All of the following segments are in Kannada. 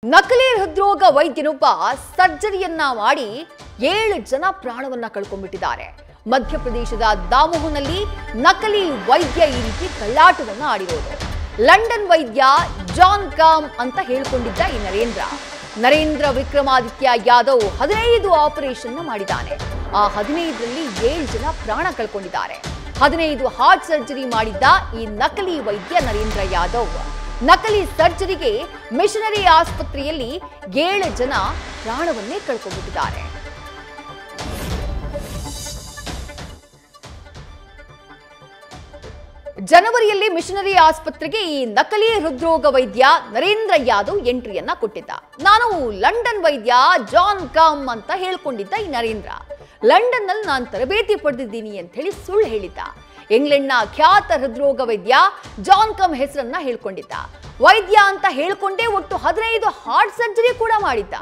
ನಕಲಿ ಹೃದ್ರೋಗ ವೈದ್ಯನೊಬ್ಬ ಸರ್ಜರಿಯನ್ನ ಮಾಡಿ 7 ಜನ ಪ್ರಾಣವನ್ನ ಕಳ್ಕೊಂಡ್ಬಿಟ್ಟಿದ್ದಾರೆ. ಮಧ್ಯಪ್ರದೇಶದ ದಾಮೋಹನಲ್ಲಿ ನಕಲಿ ವೈದ್ಯ ಈ ರೀತಿ ಕಳ್ಳಾಟವನ್ನ ಆಡಿರೋದು. ಲಂಡನ್ ವೈದ್ಯ ಜಾನ್ ಕಾಮ್ ಅಂತ ಹೇಳಿಕೊಂಡಿದ್ದ ಈ ನರೇಂದ್ರ ವಿಕ್ರಮಾದಿತ್ಯ ಯಾದವ್ 15 ಆಪರೇಷನ್ ಮಾಡಿದ್ದಾನೆ. ಆ 15ರಲ್ಲಿ 7 ಜನ ಪ್ರಾಣ ಕಳ್ಕೊಂಡಿದ್ದಾರೆ. 15 ಹಾರ್ಟ್ ಸರ್ಜರಿ ಮಾಡಿದ್ದ ಈ ನಕಲಿ ವೈದ್ಯ ನರೇಂದ್ರ ಯಾದವ್ ನಕಲಿ ಸರ್ಜರಿಗೆ ಮಿಷನರಿ ಆಸ್ಪತ್ರೆಯಲ್ಲಿ 7 ಜನ ಪ್ರಾಣವನ್ನೇ ಕಳ್ಕೊಂಡಿದ್ದಾರೆ. ಜನವರಿಯಲ್ಲಿ ಮಿಷನರಿ ಆಸ್ಪತ್ರೆಗೆ ಈ ನಕಲಿ ಹೃದ್ರೋಗ ವೈದ್ಯ ನರೇಂದ್ರ ಯಾದವ್ ಎಂಟ್ರಿಯನ್ನ ಕೊಟ್ಟಿದ್ದ. ನಾನು ಲಂಡನ್ ವೈದ್ಯ ಜಾನ್ ಕಾಮ್ ಅಂತ ಹೇಳ್ಕೊಂಡಿದ್ದ ಈ ನರೇಂದ್ರ ಲಂಡನ್ ನಲ್ಲಿ ನಾನು ತರಬೇತಿ ಪಡೆದಿದ್ದೀನಿ ಅಂತ ಹೇಳಿ ಸುಳ್ಳು ಹೇಳಿದ್ದ. ಇಂಗ್ಲೆಂಡ್ನ ಖ್ಯಾತ ಹೃದ್ರೋಗ ವೈದ್ಯ ಜಾನ್ ಕಾಮ್ ಹೆಸರನ್ನ ಹೇಳ್ಕೊಂಡಿದ್ದ. ವೈದ್ಯ ಅಂತ ಹೇಳ್ಕೊಂಡೇ ಒಟ್ಟು 15 ಹಾರ್ಟ್ ಸರ್ಜರಿ ಕೂಡ ಮಾಡಿದ್ದ.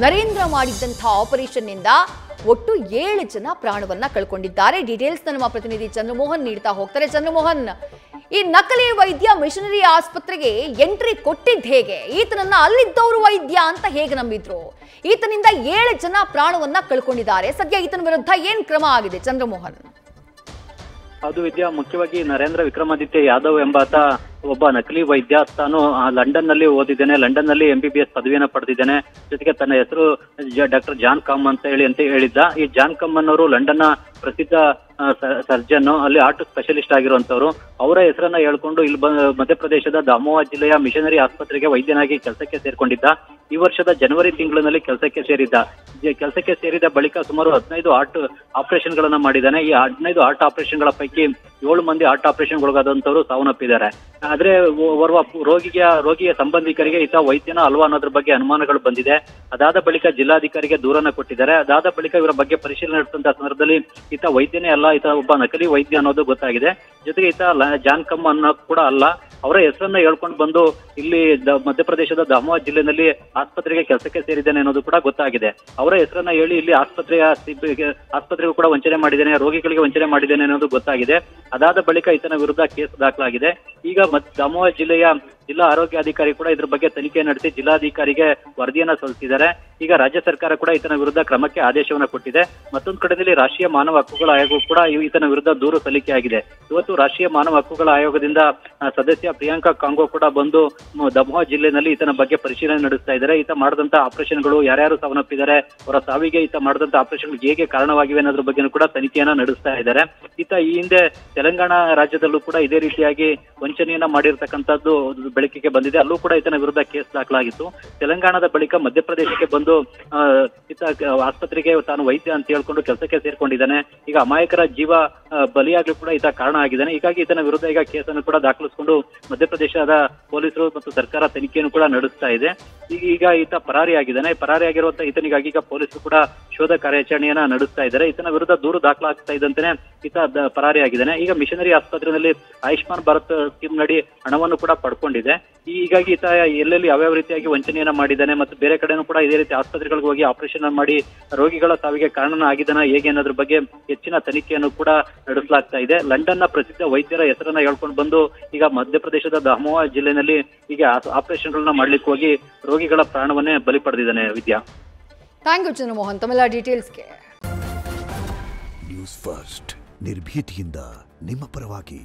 ನರೇಂದ್ರ ಮಾಡಿದ್ದಂಥ ಆಪರೇಷನ್ ನಿಂದ ಒಟ್ಟು 7 ಜನ ಪ್ರಾಣವನ್ನ ಕಳ್ಕೊಂಡಿದ್ದಾರೆ. ಡೀಟೇಲ್ಸ್ ನಮ್ಮ ಪ್ರತಿನಿಧಿ ಚಂದ್ರಮೋಹನ್ ನೀಡ್ತಾ ಹೋಗ್ತಾರೆ. ಚಂದ್ರಮೋಹನ್, ಈ ನಕಲಿ ವೈದ್ಯ ಮಿಷನರಿ ಆಸ್ಪತ್ರೆಗೆ ಎಂಟ್ರಿ ಕೊಟ್ಟಿದ್ದು ಹೇಗೆ? ಈತನನ್ನ ಅಲ್ಲಿದ್ದವರು ವೈದ್ಯ ಅಂತ ಹೇಗೆ ನಂಬಿದ್ರು? ಈತನಿಂದ 7 ಜನ ಪ್ರಾಣವನ್ನ ಕಳ್ಕೊಂಡಿದ್ದಾರೆ. ಸದ್ಯ ಈತನ ವಿರುದ್ಧ ಏನ್ ಕ್ರಮ ಆಗಿದೆ ಚಂದ್ರಮೋಹನ್? ಅದು ವಿದ್ಯಾ, ಮುಖ್ಯವಾಗಿ ನರೇಂದ್ರ ವಿಕ್ರಮಾದಿತ್ಯ ಯಾದವ್ ಎಂಬಾತ ಒಬ್ಬ ನಕಲಿ ವೈದ್ಯ. ತಾನು ಲಂಡನ್ ನಲ್ಲಿ ಓದಿದ್ದೇನೆ, ಲಂಡನ್ ನಲ್ಲಿ MBBS ಪದವಿಯನ್ನು ಪಡೆದಿದ್ದೇನೆ. ಜೊತೆಗೆ ತನ್ನ ಹೆಸರು ಡಾಕ್ಟರ್ ಜಾನ್ ಕಾಮ್ ಅಂತ ಹೇಳಿದ್ದ. ಈ ಜಾನ್ ಕಾಮ್ ಅನ್ನೋರು ಲಂಡನ್ನ ಪ್ರಸಿದ್ಧ ಸರ್ಜನ್, ಅಲ್ಲಿ ಹಾರ್ಟ್ ಸ್ಪೆಷಲಿಸ್ಟ್ ಆಗಿರುವಂತವ್ರು. ಅವರ ಹೆಸರನ್ನ ಹೇಳ್ಕೊಂಡು ಇಲ್ಲಿ ಮಧ್ಯಪ್ರದೇಶದ ದಾಮೋಹ ಜಿಲ್ಲೆಯ ಮಿಷನರಿ ಆಸ್ಪತ್ರೆಗೆ ವೈದ್ಯನಾಗಿ ಕೆಲಸಕ್ಕೆ ಸೇರ್ಕೊಂಡಿದ್ದ. ಈ ವರ್ಷದ ಜನವರಿ ತಿಂಗಳಿನಲ್ಲಿ ಕೆಲಸಕ್ಕೆ ಸೇರಿದ ಬಳಿಕ ಸುಮಾರು 15 ಹಾರ್ಟ್ ಆಪರೇಷನ್ ಗಳನ್ನ ಮಾಡಿದ್ದಾನೆ. ಈ 15 ಹಾರ್ಟ್ ಆಪರೇಷನ್ ಗಳ ಪೈಕಿ 7 ಮಂದಿ ಹಾರ್ಟ್ ಆಪರೇಷನ್ ಒಳಗಾದಂತವರು ಸಾವನ್ನಪ್ಪಿದ್ದಾರೆ. ಆದ್ರೆ ಓರ್ವ ರೋಗಿಯ ಸಂಬಂಧಿಕರಿಗೆ ಈತ ವೈದ್ಯನ ಅಲ್ವಾ ಅನ್ನೋದ್ರ ಬಗ್ಗೆ ಅನುಮಾನಗಳು ಬಂದಿದೆ. ಅದಾದ ಬಳಿಕ ಜಿಲ್ಲಾಧಿಕಾರಿಗೆ ದೂರನ್ನ ಕೊಟ್ಟಿದ್ದಾರೆ. ಅದಾದ ಬಳಿಕ ಇವರ ಬಗ್ಗೆ ಪರಿಶೀಲನೆ ನಡೆಸಿದಂತಹ ಸಂದರ್ಭದಲ್ಲಿ ಈತ ವೈದ್ಯನೇ ಅಲ್ಲ, ಈತ ಒಬ್ಬ ನಕಲಿ ವೈದ್ಯ ಅನ್ನೋದು ಗೊತ್ತಾಗಿದೆ. ಜೊತೆಗೆ ಈತ ಜಾನ್ ಕಮ್ ಅನ್ನೋ ಕೂಡ ಅಲ್ಲ, ಅವರ ಹೆಸರನ್ನ ಹೇಳ್ಕೊಂಡು ಬಂದು ಇಲ್ಲಿ ಮಧ್ಯಪ್ರದೇಶದ ದಾಮೋಹ ಜಿಲ್ಲೆನಲ್ಲಿ ಆಸ್ಪತ್ರೆಗೆ ಕೆಲಸಕ್ಕೆ ಸೇರಿದ್ದೇನೆ ಅನ್ನೋದು ಕೂಡ ಗೊತ್ತಾಗಿದೆ. ಅವರ ಹೆಸರನ್ನ ಹೇಳಿ ಇಲ್ಲಿ ಆಸ್ಪತ್ರೆಗೂ ಕೂಡ ವಂಚನೆ ಮಾಡಿದ್ದೇನೆ, ರೋಗಿಗಳಿಗೆ ವಂಚನೆ ಮಾಡಿದ್ದೇನೆ ಅನ್ನೋದು ಗೊತ್ತಾಗಿದೆ. ಅದಾದ ಬಳಿಕ ಈತನ ವಿರುದ್ಧ ಕೇಸ್ ದಾಖಲಾಗಿದೆ. ಈಗ ದಾಮೋಹ ಜಿಲ್ಲೆಯ ಜಿಲ್ಲಾ ಆರೋಗ್ಯಾಧಿಕಾರಿ ಕೂಡ ಇದ್ರ ಬಗ್ಗೆ ತನಿಖೆ ನಡೆಸಿ ಜಿಲ್ಲಾಧಿಕಾರಿಗೆ ವರದಿಯನ್ನ ಸಲ್ಲಿಸಿದ್ದಾರೆ. ಈಗ ರಾಜ್ಯ ಸರ್ಕಾರ ಕೂಡ ಈತನ ವಿರುದ್ಧ ಕ್ರಮಕ್ಕೆ ಆದೇಶವನ್ನ ಕೊಟ್ಟಿದೆ. ಮತ್ತೊಂದು ಕಡೆಯಲ್ಲಿ ರಾಷ್ಟ್ರೀಯ ಮಾನವ ಹಕ್ಕುಗಳ ಆಯೋಗ ಕೂಡ ಈತನ ವಿರುದ್ಧ ದೂರು ಸಲ್ಲಿಕೆಯಾಗಿದೆ. ಇವತ್ತು ರಾಷ್ಟ್ರೀಯ ಮಾನವ ಹಕ್ಕುಗಳ ಆಯೋಗದಿಂದ ಸದಸ್ಯ ಪ್ರಿಯಾಂಕಾ ಕಾಂಗೋ ಕೂಡ ಬಂದು ದಮೋಹ ಜಿಲ್ಲೆನಲ್ಲಿ ಈತನ ಬಗ್ಗೆ ಪರಿಶೀಲನೆ ನಡೆಸ್ತಾ ಇದ್ದಾರೆ. ಈತ ಮಾಡಿದಂತ ಆಪರೇಷನ್ಗಳು, ಯಾರ್ಯಾರು ಸಾವನ್ನಪ್ಪಿದ್ದಾರೆ, ಅವರ ಸಾವಿಗೆ ಈತ ಮಾಡಿದಂತ ಆಪರೇಷನ್ಗಳು ಹೇಗೆ ಕಾರಣವಾಗಿವೆ ಅನ್ನೋದ್ರ ಬಗ್ಗೆ ಕೂಡ ತನಿಖೆಯನ್ನ ನಡೆಸ್ತಾ ಇದ್ದಾರೆ. ಈತ ಈ ಹಿಂದೆ ತೆಲಂಗಾಣ ರಾಜ್ಯದಲ್ಲೂ ಕೂಡ ಇದೇ ರೀತಿಯಾಗಿ ವಂಚನೆಯನ್ನ ಮಾಡಿರ್ತಕ್ಕಂಥದ್ದು ಬೆಳಕಿಗೆ ಬಂದಿದೆ. ಅಲ್ಲೂ ಕೂಡ ಈತನ ವಿರುದ್ಧ ಕೇಸ್ ದಾಖಲಾಗಿತ್ತು. ತೆಲಂಗಾಣದ ಬಳಿಕ ಮಧ್ಯಪ್ರದೇಶಕ್ಕೆ ಬಂದು ಈತ ಆಸ್ಪತ್ರೆಗೆ ತಾನು ವೈದ್ಯ ಅಂತ ಹೇಳ್ಕೊಂಡು ಕೆಲಸಕ್ಕೆ ಸೇರ್ಕೊಂಡಿದ್ದಾನೆ. ಈಗ ಅಮಾಯಕರ ಜೀವ ಬಲಿಯಾಗ್ಲೂ ಕೂಡ ಈತ ಕಾರಣ ಆಗಿದ್ದಾನೆ. ಹೀಗಾಗಿ ಈತನ ವಿರುದ್ಧ ಈಗ ಕೇಸನ್ನು ಕೂಡ ದಾಖಲಿಸಿಕೊಂಡು ಮಧ್ಯಪ್ರದೇಶದ ಪೊಲೀಸರು ಮತ್ತು ಸರ್ಕಾರ ತನಿಖೆಯನ್ನು ಕೂಡ ನಡೆಸ್ತಾ ಇದೆ. ಈಗ ಈತ ಪರಾರಿಯಾಗಿದ್ದಾನೆ. ಪರಾರಿಯಾಗಿರುವಂತಹ ಈತನಿಗಾಗಿ ಈಗ ಪೊಲೀಸರು ಕೂಡ ಶೋಧ ಕಾರ್ಯಾಚರಣೆಯನ್ನ ನಡೆಸ್ತಾ ಇದ್ದಾರೆ. ಈತನ ವಿರುದ್ಧ ದೂರು ದಾಖಲಾಗ್ತಾ ಇದ್ದಂತೆಯೇ ಈತ ಪರಾರಿಯಾಗಿದ್ದಾನೆ. ಈಗ ಮಿಷನರಿ ಆಸ್ಪತ್ರೆಯಲ್ಲಿ ಆಯುಷ್ಮಾನ್ ಭಾರತ್ ಸ್ಕೀಮ್ ನಡಿ ಹಣವನ್ನು ಕೂಡ ಪಡ್ಕೊಂಡಿದೆ. ಹೀಗಾಗಿ ಈತ ಎಲ್ಲೆಲ್ಲಿ ಯಾವ್ಯಾವ ರೀತಿಯಾಗಿ ವಂಚನೆಯನ್ನ ಮಾಡಿದ್ದಾನೆ ಮತ್ತು ಬೇರೆ ಕಡೆನೂ ಕೂಡ ಇದೇ ರೀತಿ ಆಸ್ಪತ್ರೆಗಳಿಗೆ ಹೋಗಿ ಆಪರೇಷನ್ ಮಾಡಿ ರೋಗಿಗಳ ಸಾವಿಗೆ ಕಾರಣ ಆಗಿದ್ದಾನ ಹೇಗೆ ಅನ್ನೋದ್ರ ಬಗ್ಗೆ ಹೆಚ್ಚಿನ ತನಿಖೆಯನ್ನು ಕೂಡ ನಡೆಸಲಾಗ್ತಾ ಇದೆ. ಲಂಡನ್ನ ಪ್ರಸಿದ್ಧ ವೈದ್ಯರ ಹೆಸರನ್ನ ಹೇಳ್ಕೊಂಡು ಬಂದು ಈಗ ಮಧ್ಯಪ್ರದೇಶದ ದಾಮೋಹ ಜಿಲ್ಲೆನಲ್ಲಿ ಈಗ ಆಪರೇಷನ್ ಗಳನ್ನ ಮಾಡ್ಲಿಕ್ಕೆ ಹೋಗಿ ರೋಗಿಗಳ ಪ್ರಾಣವನ್ನೇ ಬಲಿ ಪಡೆದಿದ್ದಾನೆ. ವಿದ್ಯಾ, ಥ್ಯಾಂಕ್ ಯು ಚಂದ್ರಮೋಹನ್ ತಮ್ಮೆಲ್ಲ ಡೀಟೇಲ್ಸ್ಗೆ. ನ್ಯೂಸ್ ಫಸ್ಟ್ ನಿರ್ಭೀತಿಯಿಂದ ನಿಮ್ಮ ಪರವಾಗಿ.